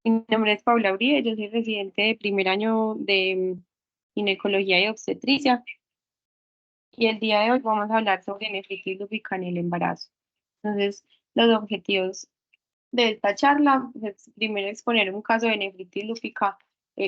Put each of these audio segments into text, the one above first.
Mi nombre es Paula Uribe, yo soy residente de primer año de ginecología y obstetricia y el día de hoy vamos a hablar sobre nefritis lúpica en el embarazo. Entonces, los objetivos de esta charla es primero exponer un caso de nefritis lúpica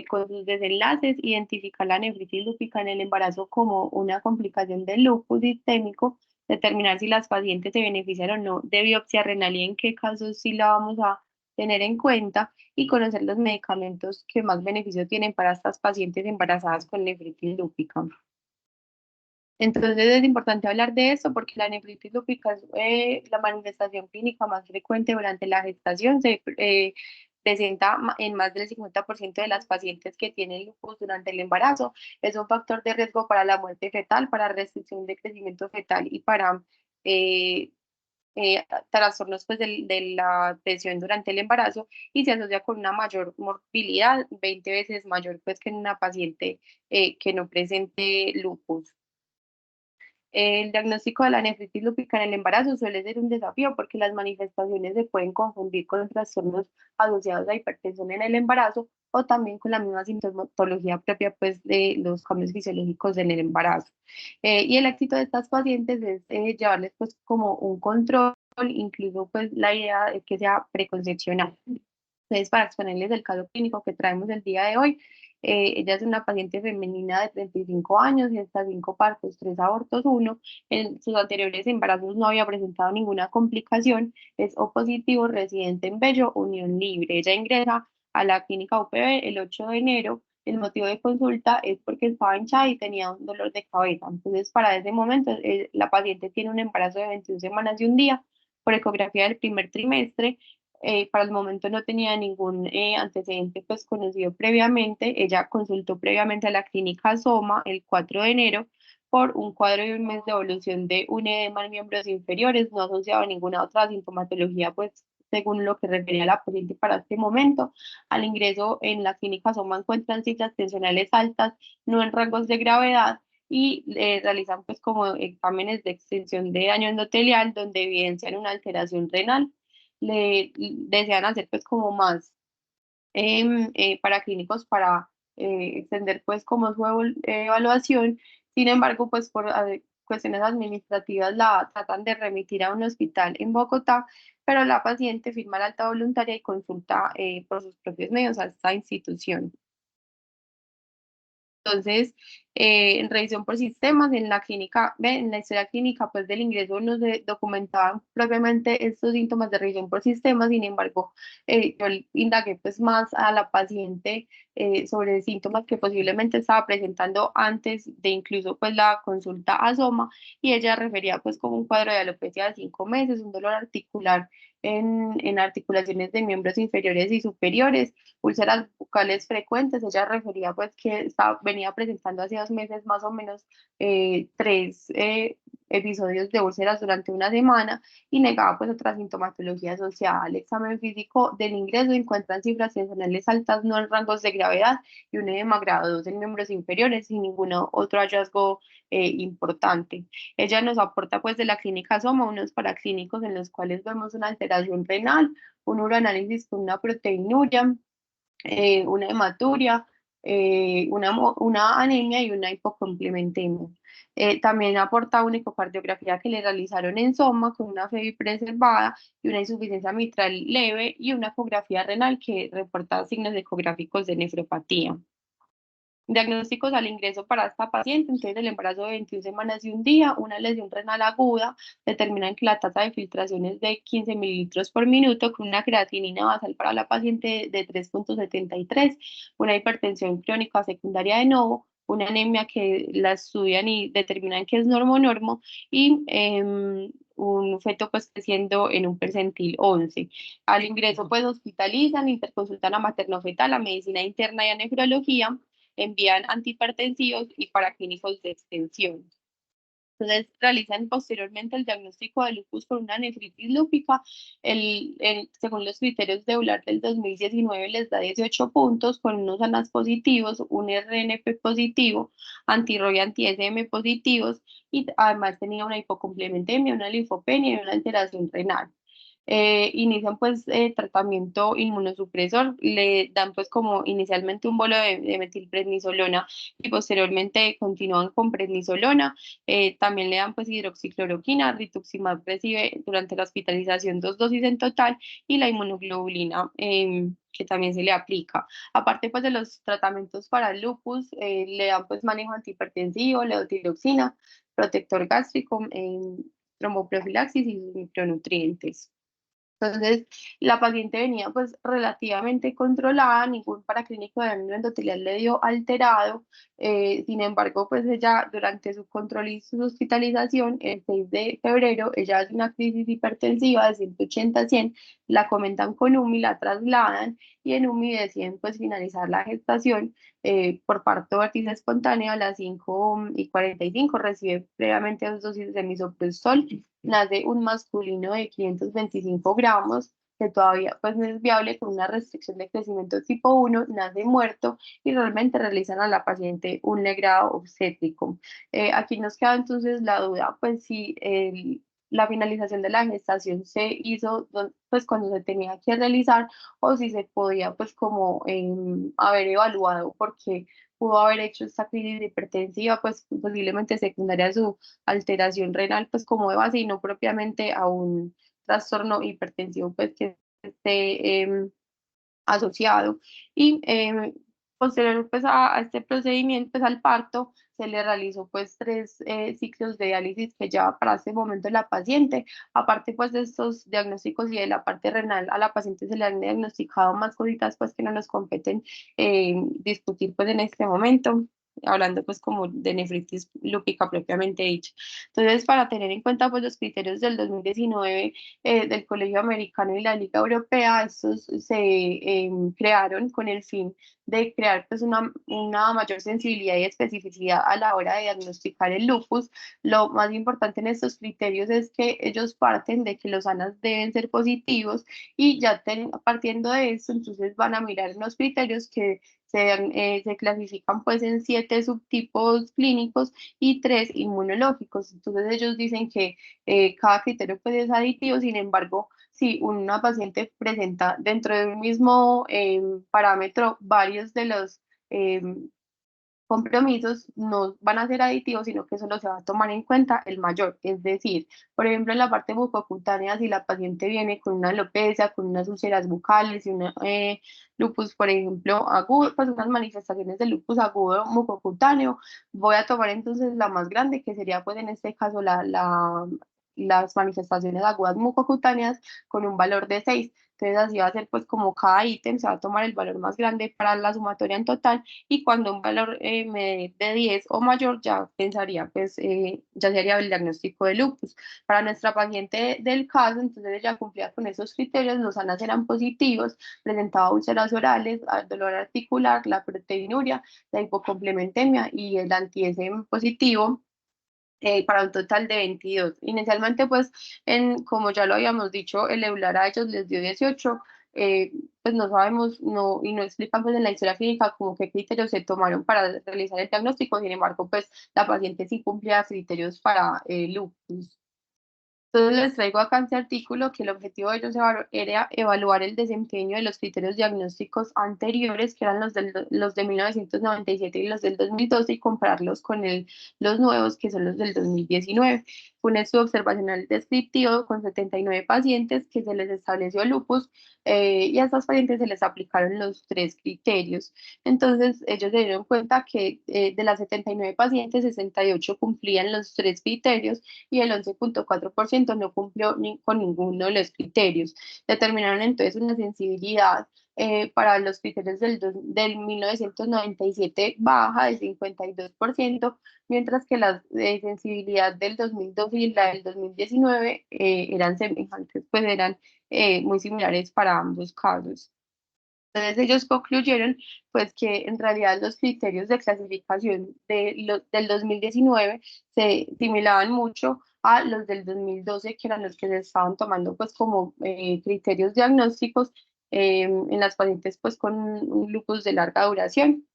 con sus desenlaces, identificar la nefritis lúpica en el embarazo como una complicación del lupus sistémico, determinar si las pacientes se benefician o no de biopsia renal y en qué casos sí la vamos a tener en cuenta y conocer los medicamentos que más beneficio tienen para estas pacientes embarazadas con nefritis lúpica. Entonces es importante hablar de esto porque la nefritis lúpica es la manifestación clínica más frecuente durante la gestación. Se presenta en más del 50% de las pacientes que tienen lupus durante el embarazo. Es un factor de riesgo para la muerte fetal, para restricción de crecimiento fetal y para eh, trastornos pues, de la presión durante el embarazo y se asocia con una mayor morbilidad, 20 veces mayor pues, que en una paciente que no presente lupus. El diagnóstico de la nefritis lúpica en el embarazo suele ser un desafío porque las manifestaciones se pueden confundir con trastornos asociados a hipertensión en el embarazo o también con la misma sintomatología propia pues, de los cambios fisiológicos en el embarazo. Y el éxito de estas pacientes es llevarles pues, como un control, incluso pues, la idea es que sea preconcepcional. Entonces, para exponerles el caso clínico que traemos el día de hoy, ella es una paciente femenina de 35 años, y hasta 5 partos, 3 abortos, uno. En sus anteriores embarazos no había presentado ninguna complicación. Es O positivo, residente en Bello, unión libre. Ella ingresa a la clínica UPB el 8 de enero. El motivo de consulta es porque estaba hinchada y tenía un dolor de cabeza. Entonces, para ese momento, la paciente tiene un embarazo de 21 semanas y un día por ecografía del primer trimestre. Para el momento no tenía ningún antecedente pues conocido previamente. Ella consultó previamente a la clínica Soma el 4 de enero por un cuadro de un mes de evolución de un edema en miembros inferiores, no asociado a ninguna otra sintomatología, pues según lo que refería la paciente para este momento. Al ingreso en la clínica Soma encuentran cifras tensionales altas, no en rangos de gravedad, y realizan pues como exámenes de extensión de daño endotelial donde evidencian una alteración renal. Le desean hacer pues como más para clínicos para extender pues como su evaluación. Sin embargo, pues por cuestiones administrativas la tratan de remitir a un hospital en Bogotá, pero la paciente firma la alta voluntaria y consulta por sus propios medios a esta institución. Entonces, en revisión por sistemas, en la clínica, en la historia clínica, pues del ingreso no se documentaban propiamente estos síntomas de revisión por sistemas. Sin embargo, yo indagué pues más a la paciente sobre síntomas que posiblemente estaba presentando antes de incluso pues la consulta a Soma, y ella refería pues como un cuadro de alopecia de 5 meses, un dolor articular en articulaciones de miembros inferiores y superiores, úlceras bucales frecuentes. Ella refería pues que venía presentando hace 2 meses más o menos 3 episodios de úlceras durante una semana y negaba pues otra sintomatología asociada al examen físico del ingreso. Encuentran cifras tensionales altas no en rangos de gravedad y un edema grado 2 en miembros inferiores sin ningún otro hallazgo importante. Ella nos aporta pues de la clínica Soma unos paraclínicos en los cuales vemos una alteración renal, un uroanálisis con una proteinuria, una hematuria, una anemia y una hipocomplementemia. También aporta una ecocardiografía que le realizaron en Soma con una FEBI preservada y una insuficiencia mitral leve y una ecografía renal que reporta signos ecográficos de nefropatía. Diagnósticos al ingreso para esta paciente: entonces el embarazo de 21 semanas y un día, una lesión renal aguda, determinan que la tasa de filtración es de 15 mililitros por minuto, con una creatinina basal para la paciente de 3,73, una hipertensión crónica secundaria de novo, una anemia que la estudian y determinan que es normo y un feto pues creciendo en un percentil 11. Al ingreso pues hospitalizan, interconsultan a materno-fetal, a medicina interna y a nefrología, envían antihipertensivos y paraclínicos de extensión. Entonces realizan posteriormente el diagnóstico de lupus por una nefritis lúpica. Según los criterios de EULAR del 2019 les da 18 puntos con unos ANAS positivos, un RNP positivo, anti-ROY y anti-SM positivos, y además tenía una hipocomplementemia, una linfopenia y una alteración renal. inician pues tratamiento inmunosupresor, le dan pues como inicialmente un bolo de metilprednisolona y posteriormente continúan con prednisolona. También le dan pues hidroxicloroquina. Rituximab recibe durante la hospitalización 2 dosis en total y la inmunoglobulina que también se le aplica. Aparte pues de los tratamientos para el lupus, le dan pues manejo antihipertensivo, levotiroxina, protector gástrico, tromboprofilaxis y sus micronutrientes. Entonces, la paciente venía pues relativamente controlada, ningún paraclínico de daño endotelial le dio alterado. Sin embargo, pues ella durante su control y su hospitalización, el 6 de febrero, ella hace una crisis hipertensiva de 180 a 100, la comentan con UMI, la trasladan y en UMI deciden pues finalizar la gestación por parto vértice espontáneo a las 5:45, recibe previamente 2 dosis de misoprostol, nace un masculino de 525 gramos, que todavía pues no es viable con una restricción de crecimiento tipo 1, nace muerto y realmente realizan a la paciente un legrado obstétrico. Aquí nos queda entonces la duda, pues si la finalización de la gestación se hizo pues cuando se tenía que realizar o si se podía pues como haber evaluado porque pudo haber hecho esta crisis hipertensiva pues posiblemente secundaria a su alteración renal, pues como de base y no propiamente a un trastorno hipertensivo, pues que esté asociado. Y posterior pues a este procedimiento, pues al parto, se le realizó pues 3 ciclos de diálisis que lleva para este momento la paciente. Aparte pues de estos diagnósticos y de la parte renal, a la paciente se le han diagnosticado más cositas pues que no nos competen discutir pues en este momento, hablando pues como de nefritis lúpica propiamente dicha. Entonces, para tener en cuenta pues los criterios del 2019 del Colegio Americano y la Liga Europea, estos se crearon con el fin de crear pues una mayor sensibilidad y especificidad a la hora de diagnosticar el lupus. Lo más importante en estos criterios es que ellos parten de que los ANAS deben ser positivos y ya partiendo de esto, entonces van a mirar unos criterios que se clasifican pues en 7 subtipos clínicos y 3 inmunológicos. Entonces ellos dicen que cada criterio pues es aditivo, sin embargo, si una paciente presenta dentro de un mismo parámetro varios de los eh, compromisos, no van a ser aditivos, sino que solo se va a tomar en cuenta el mayor. Es decir, por ejemplo, en la parte bucocutánea, si la paciente viene con una alopecia, con unas úlceras bucales y una lupus, por ejemplo, agudo, pues unas manifestaciones de lupus agudo mucocutáneo, voy a tomar entonces la más grande, que sería pues en este caso las manifestaciones agudas mucocutáneas con un valor de 6. Entonces así va a ser pues como cada ítem se va a tomar el valor más grande para la sumatoria en total y cuando un valor me dé de 10 o mayor ya pensaría pues ya sería el diagnóstico de lupus. Para nuestra paciente del caso, entonces ella cumplía con esos criterios, los ANAS eran positivos, presentaba úlceras orales, dolor articular, la proteinuria, la hipocomplementemia y el anti-SM positivo para un total de 22. Inicialmente, pues, como ya lo habíamos dicho, el Eular a ellos les dio 18, pues no sabemos no, y no explican pues en la historia clínica como qué criterios se tomaron para realizar el diagnóstico, sin embargo, pues la paciente sí cumplía criterios para lupus. Entonces les traigo acá este artículo que el objetivo de ellos era evaluar el desempeño de los criterios diagnósticos anteriores, que eran los de 1997 y los del 2012, y compararlos con los nuevos, que son los del 2019. Fue un estudio observacional descriptivo con 79 pacientes que se les estableció lupus y a estas pacientes se les aplicaron los 3 criterios. Entonces ellos se dieron cuenta que de las 79 pacientes, 68 cumplían los 3 criterios y el 11,4% no cumplió con ninguno de los criterios. Determinaron entonces una sensibilidad para los criterios del 1997 baja de 52%, mientras que la sensibilidad del 2012 y la del 2019 eran semejantes, pues eran muy similares para ambos casos. Entonces ellos concluyeron pues que en realidad los criterios de clasificación del 2019 se similaban mucho a los del 2012, que eran los que se estaban tomando pues como criterios diagnósticos en las pacientes pues con un lupus de larga duración.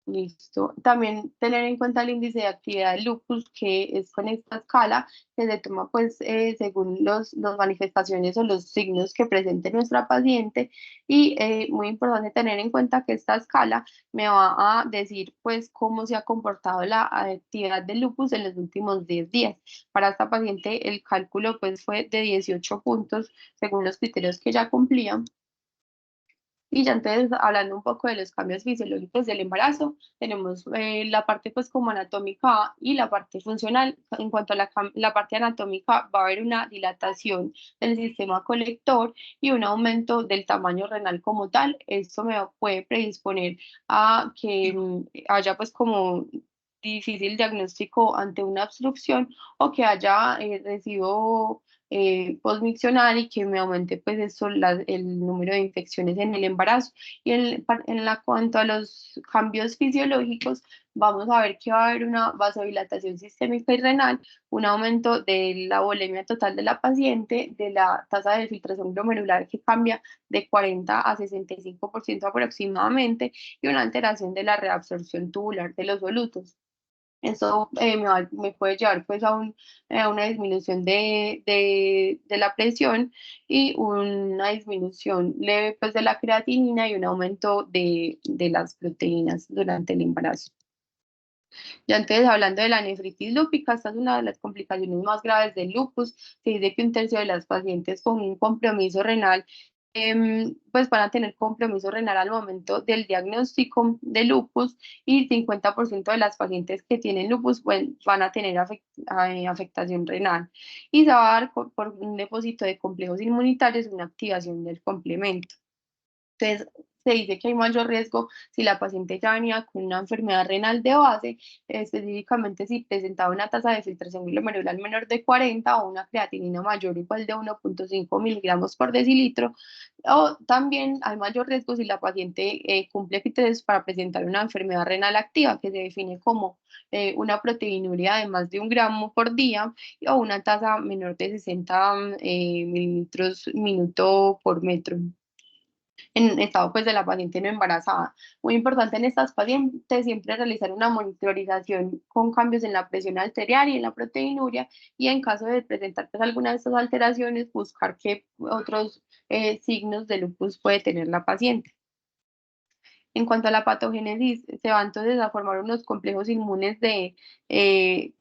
Listo. También tener en cuenta el índice de actividad del lupus, que es con esta escala que se toma pues según las manifestaciones o los signos que presente nuestra paciente. Y muy importante tener en cuenta que esta escala me va a decir pues cómo se ha comportado la actividad del lupus en los últimos 10 días. Para esta paciente el cálculo pues fue de 18 puntos según los criterios que ya cumplía. Y ya entonces, hablando un poco de los cambios fisiológicos del embarazo, tenemos la parte pues como anatómica y la parte funcional. En cuanto a la parte anatómica, va a haber una dilatación del sistema colector y un aumento del tamaño renal como tal. Esto me puede predisponer a que haya pues como difícil diagnóstico ante una obstrucción o que haya recibo postmiccional y que me aumente pues eso, el número de infecciones en el embarazo. Y cuanto a los cambios fisiológicos, vamos a ver que va a haber una vasodilatación sistémica y renal, un aumento de la volemia total de la paciente, de la tasa de filtración glomerular que cambia de 40 a 65% aproximadamente, y una alteración de la reabsorción tubular de los solutos. Eso me puede llevar pues a una disminución de la presión y una disminución leve pues de la creatinina y un aumento de las proteínas durante el embarazo. Ya entonces, hablando de la nefritis lúpica, esta es una de las complicaciones más graves del lupus. Se dice que un tercio de las pacientes con un compromiso renal pues van a tener compromiso renal al momento del diagnóstico de lupus, y 50% de las pacientes que tienen lupus van a tener afectación renal, y se va a dar por un depósito de complejos inmunitarios, una activación del complemento. Entonces, se dice que hay mayor riesgo si la paciente ya venía con una enfermedad renal de base, específicamente si presentaba una tasa de filtración glomerular menor de 40 o una creatinina mayor o igual de 1,5 miligramos por decilitro, o también hay mayor riesgo si la paciente cumple criterios para presentar una enfermedad renal activa, que se define como una proteinuria de más de 1 gramo por día o una tasa menor de 60 mililitros minuto por metro en estado pues de la paciente no embarazada. Muy importante en estas pacientes siempre realizar una monitorización con cambios en la presión arterial y en la proteinuria, y en caso de presentar pues alguna de estas alteraciones, buscar qué otros signos de lupus puede tener la paciente. En cuanto a la patogénesis, se van entonces a formar unos complejos inmunes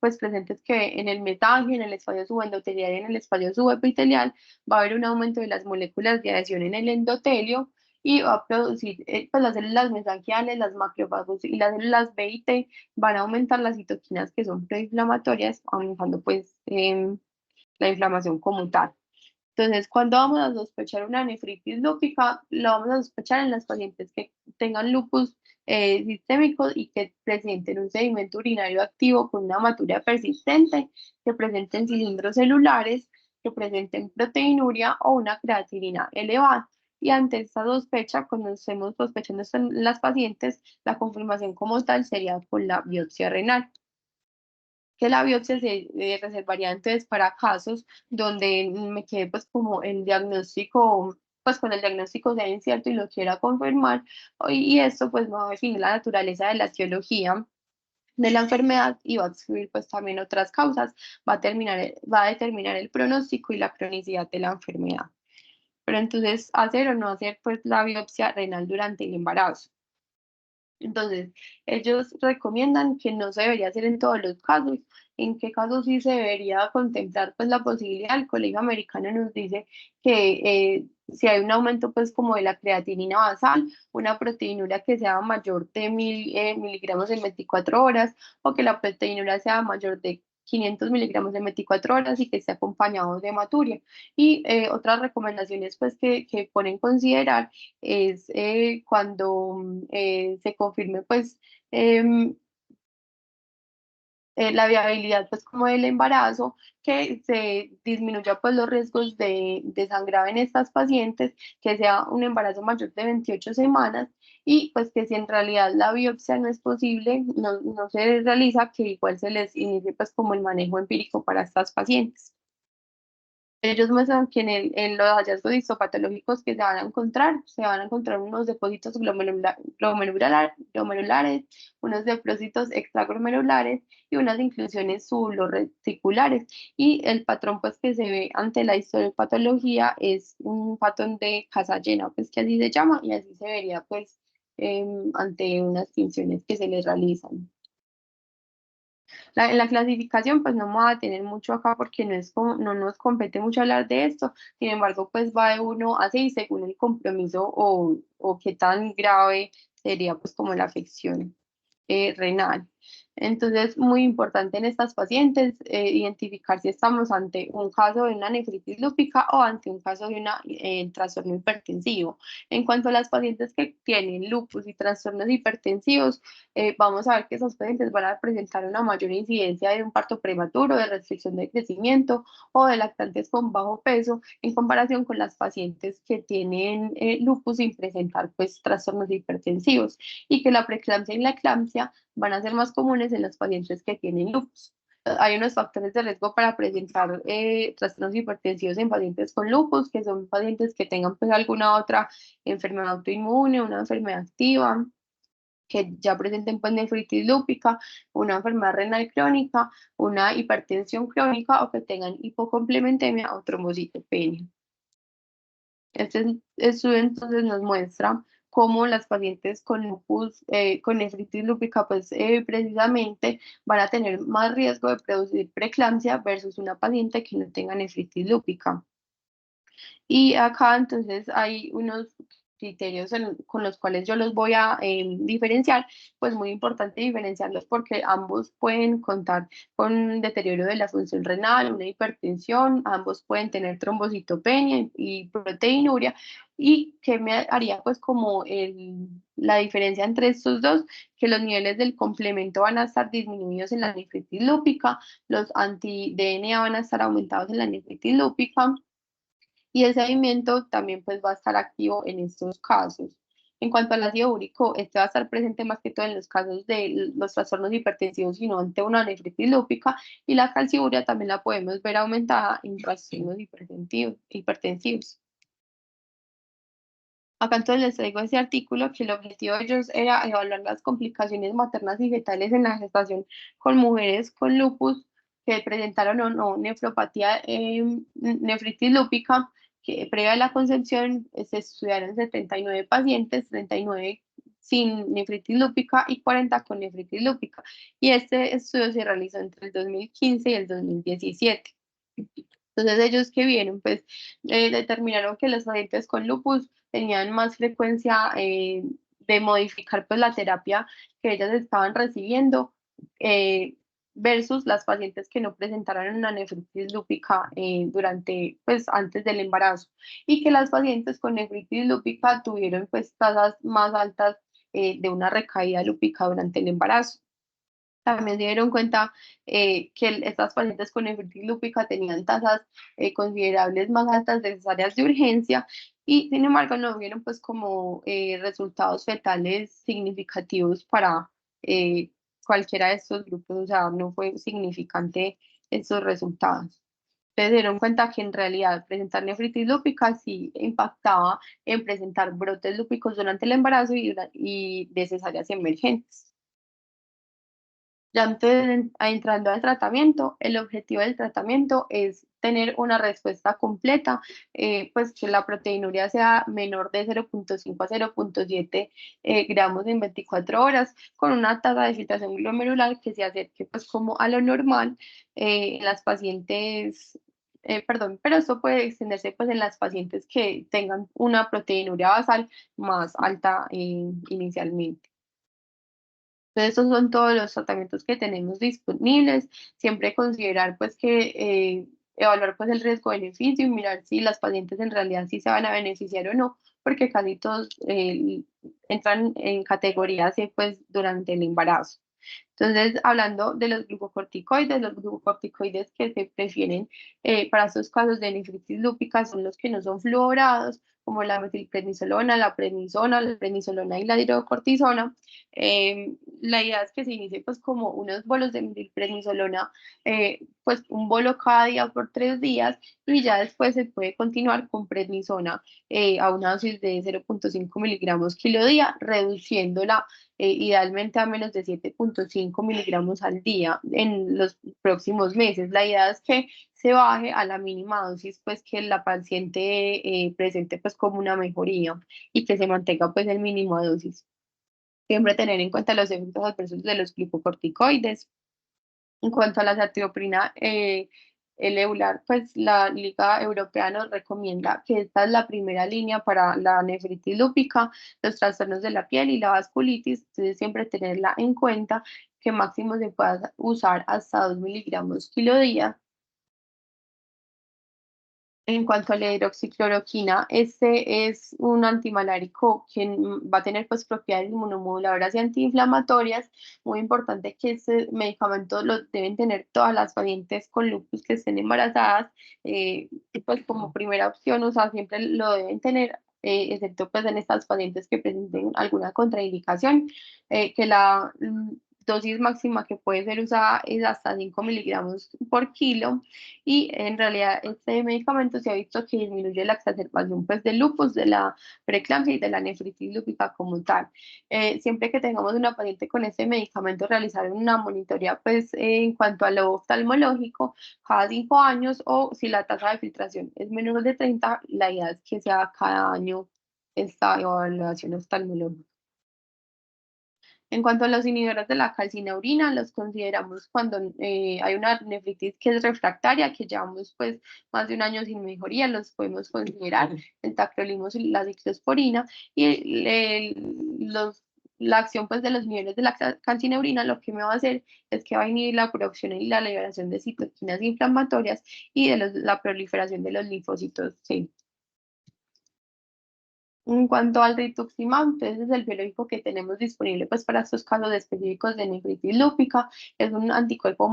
pues presentes que en el mesangio, en el espacio subendotelial y en el espacio subepitelial va a haber un aumento de las moléculas de adhesión en el endotelio, y va a producir, pues las células mesangiales, las macrófagos y las células B y T van a aumentar las citoquinas que son proinflamatorias, aumentando pues la inflamación como tal. Entonces, cuando vamos a sospechar una nefritis lúpica, lo vamos a sospechar en las pacientes que tengan lupus sistémico y que presenten un sedimento urinario activo con una hematuria persistente, que presenten cilindros celulares, que presenten proteinuria o una creatinina elevada. Y ante esta sospecha, cuando estemos sospechando esto en las pacientes, la confirmación como tal sería con la biopsia renal, que la biopsia se reservaría entonces para casos donde me quede pues como el diagnóstico, pues con el diagnóstico sea incierto y lo quiera confirmar, y esto pues va a definir la naturaleza de la etiología de la enfermedad y va a excluir pues también otras causas, va a determinar el pronóstico y la cronicidad de la enfermedad. Pero entonces, hacer o no hacer pues la biopsia renal durante el embarazo. Entonces, ellos recomiendan que no se debería hacer en todos los casos. ¿En qué casos sí se debería contemplar pues la posibilidad? El Colegio Americano nos dice que si hay un aumento pues como de la creatinina basal, una proteinura que sea mayor de 1.000 miligramos en 24 horas, o que la proteinura sea mayor de 500 miligramos en 24 horas y que esté acompañado de hematuria. Y otras recomendaciones pues que ponen considerar es cuando se confirme pues em, la viabilidad pues como del embarazo, que se disminuya pues los riesgos de sangrado en estas pacientes, que sea un embarazo mayor de 28 semanas, y pues que si en realidad la biopsia no es posible, no se realiza, que igual se les inicie pues como el manejo empírico para estas pacientes. Ellos muestran que en los hallazgos histopatológicos que se van a encontrar unos depósitos glomerulares, unos depósitos extraglomerulares y unas inclusiones subloreticulares. Y el patrón pues que se ve ante la histopatología es un patrón de casa llena, pues que así se llama, y así se vería pues ante unas tinciones que se les realizan. En la clasificación, pues no me voy a tener mucho acá porque no nos compete mucho hablar de esto. Sin embargo, pues va de 1 a 6 según el compromiso o qué tan grave sería pues como la afección renal. Entonces, muy importante en estas pacientes identificar si estamos ante un caso de una nefritis lúpica o ante un caso de un trastorno hipertensivo. En cuanto a las pacientes que tienen lupus y trastornos hipertensivos, vamos a ver que esos pacientes van a presentar una mayor incidencia de un parto prematuro, de restricción de crecimiento o de lactantes con bajo peso en comparación con las pacientes que tienen lupus sin presentar pues trastornos hipertensivos, y que la preeclampsia y la eclampsia van a ser más comunes en los pacientes que tienen lupus. Hay unos factores de riesgo para presentar trastornos hipertensivos en pacientes con lupus, que son pacientes que tengan pues alguna otra enfermedad autoinmune, una enfermedad activa, que ya presenten pues nefritis lúpica, una enfermedad renal crónica, una hipertensión crónica o que tengan hipocomplementemia o trombocitopenia. Este estudio entonces nos muestra cómo las pacientes con lupus, con nefritis lúpica, pues precisamente van a tener más riesgo de producir preeclampsia versus una paciente que no tenga nefritis lúpica. Y acá entonces hay unos criterios con los cuales yo los voy a diferenciar, pues muy importante diferenciarlos porque ambos pueden contar con un deterioro de la función renal, una hipertensión, ambos pueden tener trombocitopenia y proteinuria, y que me haría pues como la diferencia entre estos dos, que los niveles del complemento van a estar disminuidos en la nefritis lúpica, los anti-DNA van a estar aumentados en la nefritis lúpica, y el seguimiento también pues va a estar activo en estos casos. En cuanto al ácido úrico, este va a estar presente más que todo en los casos de los trastornos hipertensivos, sino ante una nefritis lúpica, y la calciuria también la podemos ver aumentada en trastornos hipertensivos. Acá entonces les traigo ese artículo que el objetivo de ellos era evaluar las complicaciones maternas y fetales en la gestación con mujeres con lupus que presentaron o no nefropatía, nefritis lúpica, que previa a la concepción se estudiaron 79 pacientes, 39 sin nefritis lúpica y 40 con nefritis lúpica. Y este estudio se realizó entre el 2015 y el 2017. Entonces ellos que vieron, pues determinaron que los pacientes con lupus tenían más frecuencia de modificar pues la terapia que ellas estaban recibiendo eh, versus las pacientes que no presentaron una nefritis lúpica durante, pues antes del embarazo, y que las pacientes con nefritis lúpica tuvieron pues tasas más altas de una recaída lúpica durante el embarazo. También se dieron cuenta que estas pacientes con nefritis lúpica tenían tasas considerables más altas de cesáreas de urgencia, y sin embargo no vieron pues como resultados fetales significativos para eh, cualquiera de estos grupos, o sea, no fue significante estos resultados. Se dieron cuenta que en realidad presentar nefritis lúpica sí impactaba en presentar brotes lúpicos durante el embarazo y de cesáreas emergentes. Ya entonces, entrando al tratamiento, el objetivo del tratamiento es tener una respuesta completa, pues que la proteinuria sea menor de 0,5 a 0,7 gramos en 24 horas, con una tasa de filtración glomerular que se acerque pues como a lo normal en las pacientes, perdón, pero esto puede extenderse pues en las pacientes que tengan una proteinuria basal más alta inicialmente. Entonces, estos son todos los tratamientos que tenemos disponibles. Siempre considerar pues que evaluar pues el riesgo-beneficio y mirar si las pacientes en realidad sí se van a beneficiar o no, porque casi todos entran en categorías pues durante el embarazo. Entonces, hablando de los glucocorticoides que se prefieren para estos casos de nefritis lúpica son los que no son fluorados, como la metilprednisolona, la prednisolona y la hidrocortisona. La idea es que se inicie pues como unos bolos de metilprednisolona, pues un bolo cada día por 3 días y ya después se puede continuar con prednisona a una dosis de 0,5 miligramos kilo día, reduciéndola idealmente a menos de 7,5 miligramos al día en los próximos meses. La idea es que se baje a la mínima dosis, pues que la paciente presente pues como una mejoría y que se mantenga pues el mínimo de dosis. Siempre tener en cuenta los efectos adversos de los glicocorticoides. En cuanto a la zatioprina, el EULAR, pues la Liga Europea nos recomienda que esta es la primera línea para la nefritis lúpica, los trastornos de la piel y la vasculitis, entonces siempre tenerla en cuenta que máximo se pueda usar hasta 2 miligramos kilo día. En cuanto a la hidroxicloroquina, este es un antimalárico que va a tener pues propiedades inmunomoduladoras y antiinflamatorias. Muy importante que este medicamento lo deben tener todas las pacientes con lupus que estén embarazadas. Pues como primera opción, o sea, siempre lo deben tener, excepto pues en estas pacientes que presenten alguna contraindicación, que la dosis máxima que puede ser usada es hasta 5 miligramos por kilo y en realidad este medicamento se ha visto que disminuye la exacerbación pues del lupus, de la preeclampsia y de la nefritis lúpica como tal. Siempre que tengamos una paciente con este medicamento, realizar una monitoría pues en cuanto a lo oftalmológico cada 5 años o si la tasa de filtración es menor de 30, la idea es que sea cada año esta evaluación oftalmológica. En cuanto a los inhibidores de la calcineurin, los consideramos cuando hay una nefritis que es refractaria, que llevamos pues más de un año sin mejoría, los podemos considerar el tacrolimus y la ciclosporina y la acción pues de los niveles de la calcineurina lo que me va a hacer es que va a inhibir la producción y la liberación de citoquinas inflamatorias y de la proliferación de los linfocitos C. En cuanto al rituximab, entonces es el biológico que tenemos disponible pues, para estos casos específicos de nefritis lúpica. Es un anticuerpo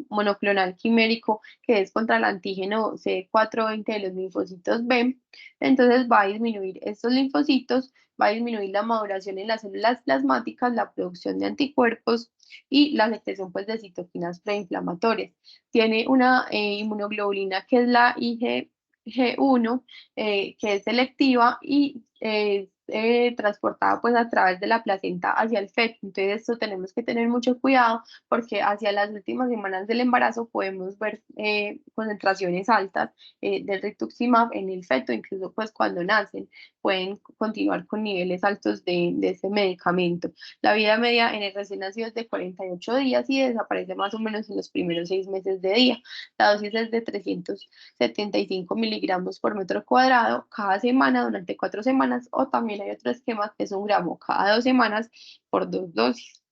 monoclonal quimérico que es contra el antígeno CD420 de los linfocitos B. Entonces va a disminuir estos linfocitos, va a disminuir la maduración en las células plasmáticas, la producción de anticuerpos y la secreción pues, de citoquinas preinflamatorias. Tiene una inmunoglobulina que es la IgG1 que es selectiva y es transportada pues a través de la placenta hacia el feto. Entonces esto tenemos que tener mucho cuidado porque hacia las últimas semanas del embarazo podemos ver concentraciones altas del rituximab en el feto, incluso pues cuando nacen pueden continuar con niveles altos de ese medicamento. La vida media en el recién nacido es de 48 días y desaparece más o menos en los primeros 6 meses de día. La dosis es de 375 miligramos por metro cuadrado cada semana durante 4 semanas o también hay otro esquema que es 1 gramo cada 2 semanas por 2 dosis.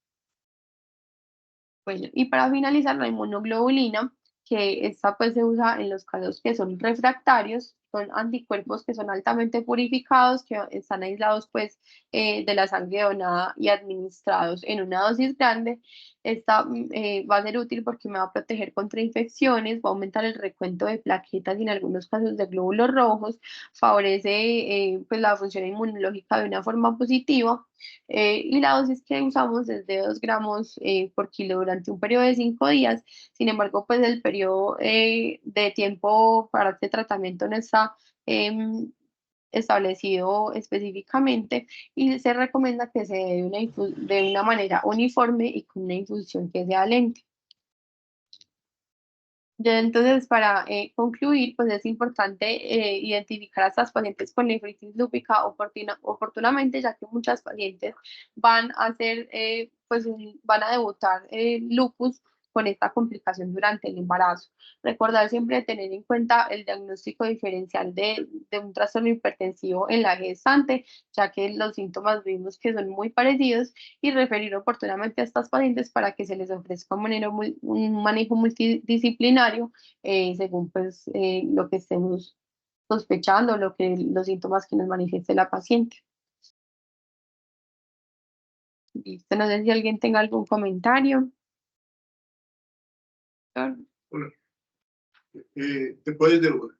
Bueno, y para finalizar, la inmunoglobulina, que esta pues se usa en los casos que son refractarios, son anticuerpos que son altamente purificados, que están aislados pues de la sangre donada y administrados en una dosis grande. Esta va a ser útil porque me va a proteger contra infecciones, va a aumentar el recuento de plaquetas y en algunos casos de glóbulos rojos, favorece pues la función inmunológica de una forma positiva y la dosis que usamos es de 2 gramos por kilo durante un periodo de 5 días. Sin embargo, pues el periodo de tiempo para este tratamiento no está establecido específicamente y se recomienda que se dé de una manera uniforme y con una infusión que sea lenta. Ya entonces, para concluir, pues es importante identificar a estas pacientes con nefritis lúpica oportunamente, ya que muchas pacientes van a hacer, pues van a debutar lupus con esta complicación durante el embarazo. Recordar siempre tener en cuenta el diagnóstico diferencial de un trastorno hipertensivo en la gestante, ya que los síntomas vimos que son muy parecidos y referir oportunamente a estas pacientes para que se les ofrezca un manejo multidisciplinario según pues, lo que estemos sospechando, los síntomas que nos manifieste la paciente. Listo, no sé si alguien tenga algún comentario. Hola. ¿Te puedes devolver?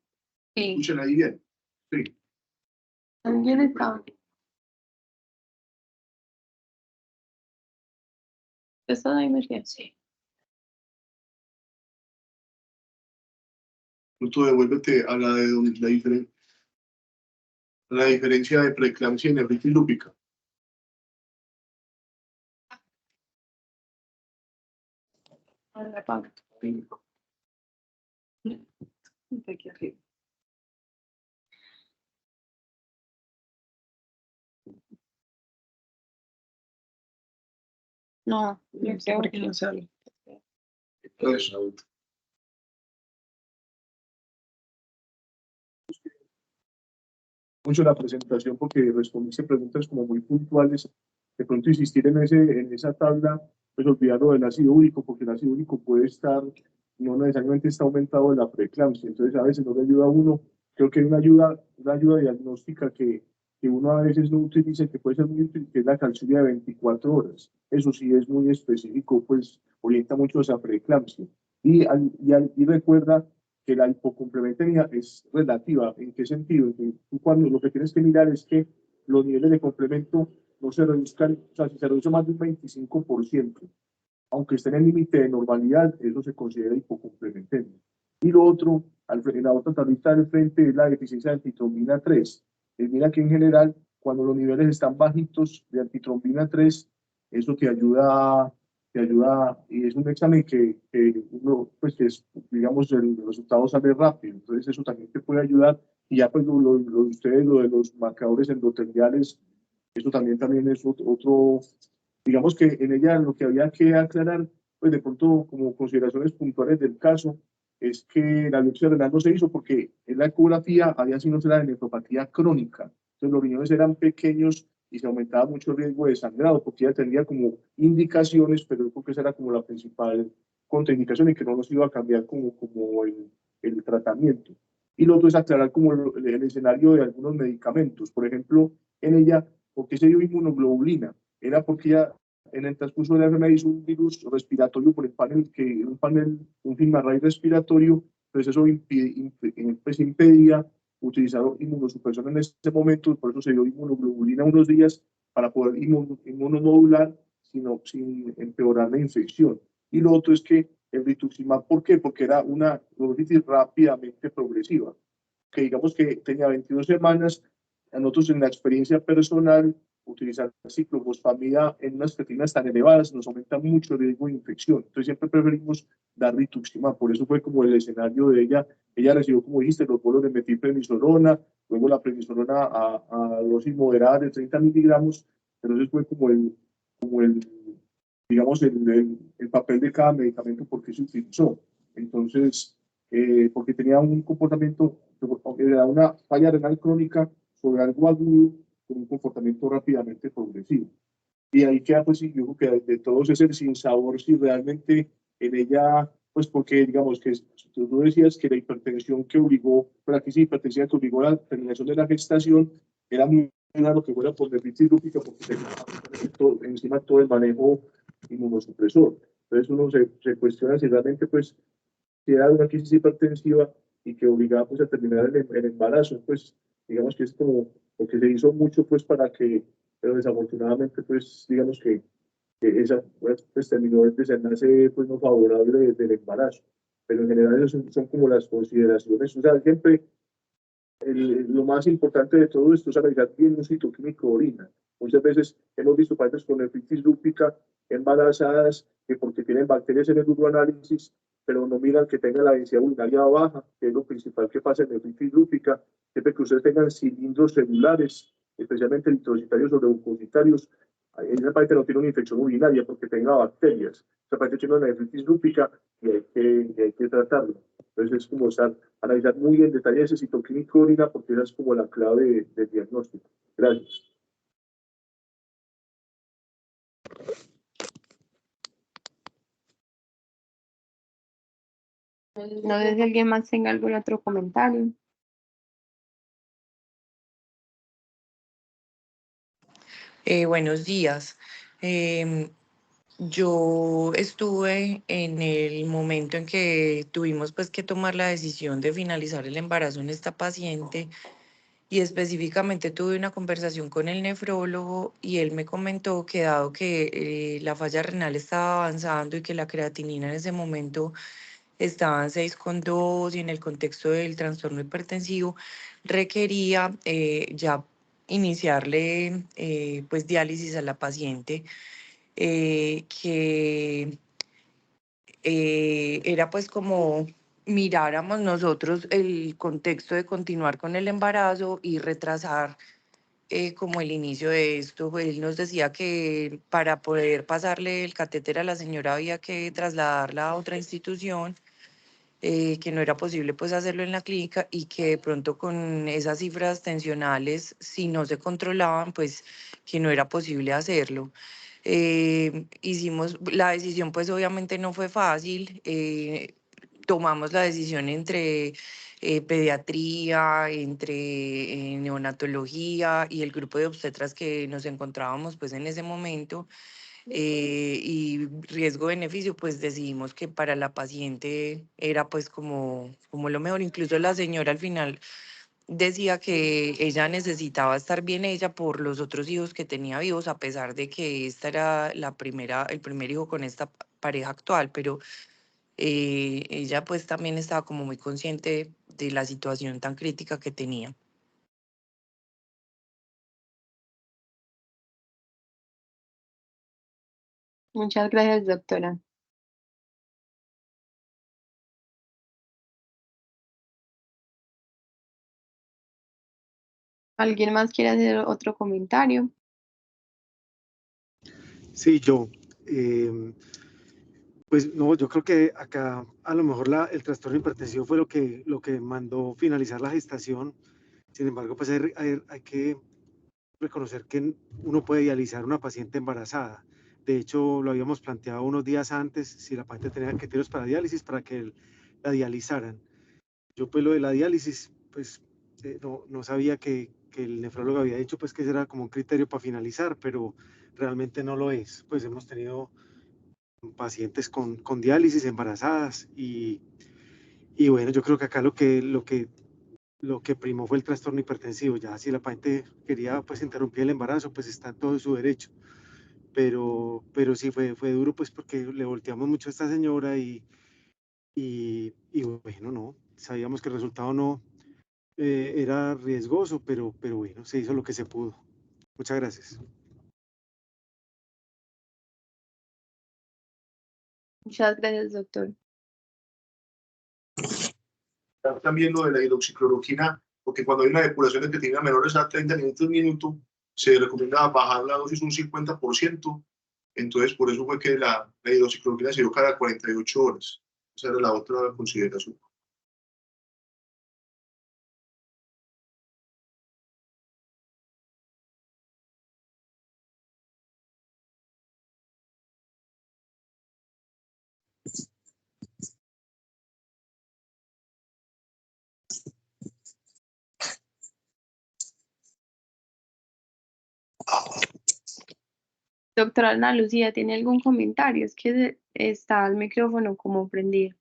Sí, ¿Escuchan ahí bien? Sí. ¿alguien está? ¿Eso de emergencia? Tú devuélvete a la de donde la diferencia de preeclampsia y nefritis lúpica. Ahora pago. Aquí arriba. No, yo creo que no sale. Entonces, mucho la presentación porque respondiste preguntas como muy puntuales. De pronto insistir en esa tabla, pues olvidarlo del ácido úrico, porque el ácido úrico puede estar, no necesariamente está aumentado en la preeclampsia, entonces a veces no le ayuda a uno. Creo que hay una ayuda diagnóstica que uno a veces no utiliza, que puede ser muy útil, que es la calciuria de 24 horas. Eso sí es muy específico, pues orienta mucho esa preeclampsia. Y recuerda que la hipocomplementemia es relativa. ¿En qué sentido? Que tú cuando lo que tienes que mirar es que los niveles de complemento no se reduzcan, o sea, si se reduce más de un 25%, aunque esté en el límite de normalidad, eso se considera hipocomplementemia. Y lo otro, en la otra tablita del frente, es la deficiencia de antitrombina 3. Mira que en general, cuando los niveles están bajitos de antitrombina 3, eso te ayuda, y es un examen que uno, pues que es, digamos, el resultado sale rápido, entonces eso también te puede ayudar, y ya pues lo de ustedes, lo de los marcadores endoteliales, eso también es otro, digamos que en ella lo que había que aclarar, pues de pronto como consideraciones puntuales del caso, es que la biopsia renal no se hizo porque en la ecografía había signos de la nefropatía crónica. Entonces los riñones eran pequeños y se aumentaba mucho el riesgo de sangrado, porque ella tenía como indicaciones, pero yo creo que esa era como la principal contraindicación y que no nos iba a cambiar como el tratamiento. Y lo otro es aclarar como el escenario de algunos medicamentos. Por ejemplo, en ella, ¿por qué se dio inmunoglobulina? Era porque ya en el transcurso de la enfermedad hizo un virus respiratorio por el panel, un film array respiratorio, pues eso pues impedía utilizar inmunosupresión en ese momento, por eso se dio inmunoglobulina unos días para poder inmunomodular sin empeorar la infección. Y lo otro es que el rituximab, ¿por qué? Porque era una bronquitis rápidamente progresiva, que digamos que tenía 22 semanas. A nosotros en la experiencia personal, utilizar ciclofosfamida en unas creatinas tan elevadas nos aumenta mucho el riesgo de infección. Entonces siempre preferimos dar rituximab. Por eso fue como el escenario de ella. Ella recibió, como dijiste, los bolos de metilprednisolona, luego la prednisolona a dosis moderadas de 30 miligramos. Entonces fue como el digamos, el papel de cada medicamento, porque se utilizó. Entonces, porque tenía un comportamiento, era una falla renal crónica sobre algo agudo con un comportamiento rápidamente progresivo. Y ahí queda, pues, sí, yo creo que de todos es el sinsabor, si realmente en ella, pues, porque, digamos, que tú decías que la hipertensión que obligó, pero aquí sí, hipertensión que obligó a la terminación de la gestación, era muy raro que fuera por nefritis lúpica, porque encima todo el manejo inmunosupresor. Entonces uno se cuestiona si realmente, pues, si era una crisis hipertensiva y que obligaba, pues, a terminar el embarazo, pues, digamos que es como lo que se hizo mucho, pues, para que, pero desafortunadamente, pues, digamos que esa, pues, terminó el desenlace, pues, no favorable del embarazo. Pero en general eso son como las consideraciones, o sea, siempre lo más importante de todo esto es analizar bien un citoquímico de orina. Muchas veces hemos visto pacientes con nefritis lúpica embarazadas que porque tienen bacterias en el uroanálisis, pero no miran que tenga la densidad urinaria baja, que es lo principal que pasa en nefritis lúpica, siempre que ustedes tengan cilindros celulares, especialmente eritrocitarios o leucocitarios, esa parte no tiene una infección urinaria porque tenga bacterias. Esa parte tiene una nefritis lúpica y hay que tratarlo. Entonces es como analizar muy en detalle ese citoquímico de orina porque esa es como la clave del diagnóstico. Gracias. No sé si alguien más tenga algún otro comentario. Buenos días. Yo estuve en el momento en que tuvimos pues que tomar la decisión de finalizar el embarazo en esta paciente y específicamente tuve una conversación con el nefrólogo y él me comentó que dado que la falla renal estaba avanzando y que la creatinina en ese momento estaba en 6,2 y en el contexto del trastorno hipertensivo requería ya iniciarle pues diálisis a la paciente, que era pues como miráramos nosotros el contexto de continuar con el embarazo y retrasar como el inicio de esto. Pues, él nos decía que para poder pasarle el catéter a la señora había que trasladarla a otra institución, que no era posible pues hacerlo en la clínica y que de pronto con esas cifras tensionales, si no se controlaban, pues que no era posible hacerlo. Hicimos la decisión, pues obviamente no fue fácil. Tomamos la decisión entre pediatría, entre neonatología y el grupo de obstetras que nos encontrábamos pues en ese momento, y riesgo-beneficio, pues decidimos que para la paciente era pues como lo mejor. Incluso la señora al final decía que ella necesitaba estar bien ella por los otros hijos que tenía vivos, a pesar de que esta era el primer hijo con esta pareja actual, pero ella pues también estaba como muy consciente de la situación tan crítica que tenía. Muchas gracias, doctora. ¿Alguien más quiere hacer otro comentario? Sí, yo. Pues no, yo creo que acá a lo mejor el trastorno hipertensivo fue lo que mandó finalizar la gestación. Sin embargo, pues hay que reconocer que uno puede dializar a una paciente embarazada. De hecho, lo habíamos planteado unos días antes, si la paciente tenía criterios para diálisis, para que la dializaran. Yo pues lo de la diálisis, pues no sabía que el nefrólogo había dicho pues que ese era como un criterio para finalizar, pero realmente no lo es. Pues hemos tenido pacientes con diálisis embarazadas y bueno, yo creo que acá lo que primó fue el trastorno hipertensivo. Ya si la paciente quería pues interrumpir el embarazo, pues está en todo su derecho. Pero sí fue duro pues porque le volteamos mucho a esta señora y bueno, no, sabíamos que el resultado no era riesgoso, pero bueno, se hizo lo que se pudo. Muchas gracias. Muchas gracias, doctor. También lo de la hidroxicloroquina, porque cuando hay una depuración de creatinina menores a 30 minutos, se recomienda bajar la dosis un 50%. Entonces, por eso fue que la hidroxicloroquina se dio cada 48 horas. Esa era la otra consideración. Doctora Ana Lucía, ¿tiene algún comentario? Es que está el micrófono como prendido.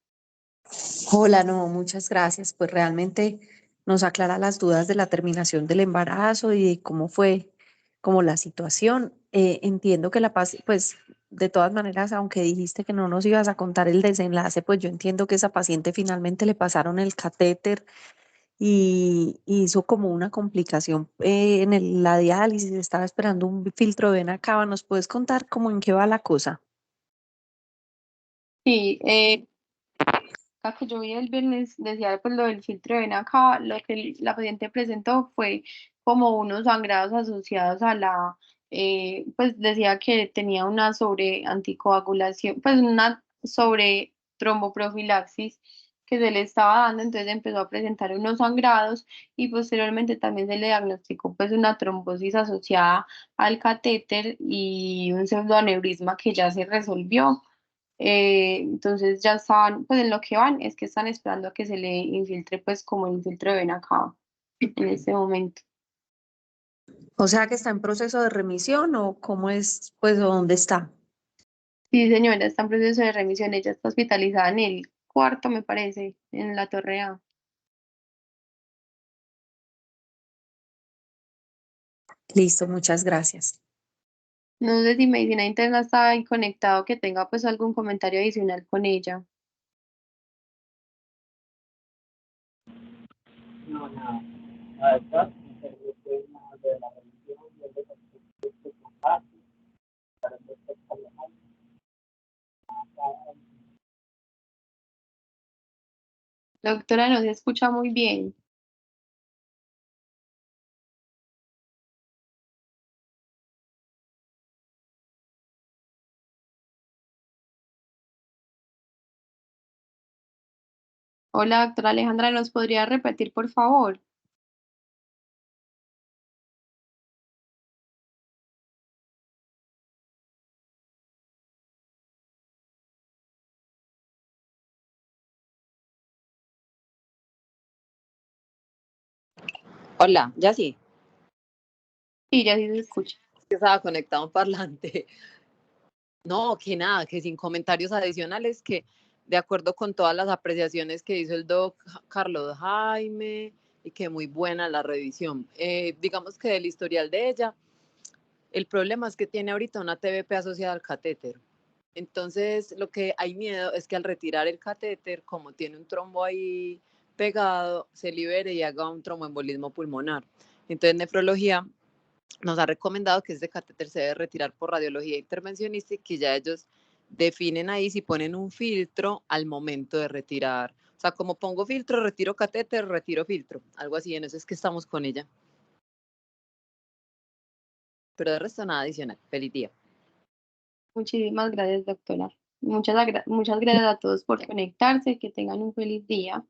Hola, no, muchas gracias. Pues realmente nos aclara las dudas de la terminación del embarazo y de cómo fue como la situación. Entiendo que pues de todas maneras, aunque dijiste que no nos ibas a contar el desenlace, pues yo entiendo que esa paciente finalmente le pasaron el catéter y hizo como una complicación en la diálisis, estaba esperando un filtro de vena cava. ¿Nos puedes contar cómo en qué va la cosa? Sí, la que yo vi el viernes decía pues lo del filtro de vena cava. Lo que la paciente presentó fue como unos sangrados asociados a pues decía que tenía una sobre anticoagulación, pues una sobre tromboprofilaxis que se le estaba dando, entonces empezó a presentar unos sangrados y posteriormente también se le diagnosticó pues una trombosis asociada al catéter y un pseudoaneurisma que ya se resolvió. Entonces ya estaban, pues en lo que van es que están esperando a que se le infiltre pues como el filtro de vena cava en este momento. O sea que está en proceso de remisión o cómo es, pues, o dónde está. Sí, señora, está en proceso de remisión. Ella está hospitalizada en el cuarto, me parece, en la Torre A. Listo, muchas gracias. No sé si medicina interna está ahí conectado, que tenga pues algún comentario adicional con ella. La doctora no se escucha muy bien. Hola, doctora Alejandra, ¿nos podría repetir, por favor? Hola, ya sí, Sí, ya sí se escucha. que estaba conectado a un parlante. No, que nada, que sin comentarios adicionales, que de acuerdo con todas las apreciaciones que hizo el doc Carlos Jaime y que muy buena la revisión. Digamos que del historial de ella, el problema es que tiene ahorita una TBP asociada al catéter. Entonces, lo que hay miedo es que al retirar el catéter, como tiene un trombo ahí pegado, se libere y haga un tromboembolismo pulmonar. Entonces, nefrología nos ha recomendado que ese catéter se debe retirar por radiología intervencionista y que ya ellos definen ahí si ponen un filtro al momento de retirar. O sea, como pongo filtro, retiro catéter, retiro filtro. Algo así, en eso es que estamos con ella. Pero de resto nada adicional. Feliz día. Muchísimas gracias, doctora. Muchas gracias a todos por conectarse. Que tengan un feliz día.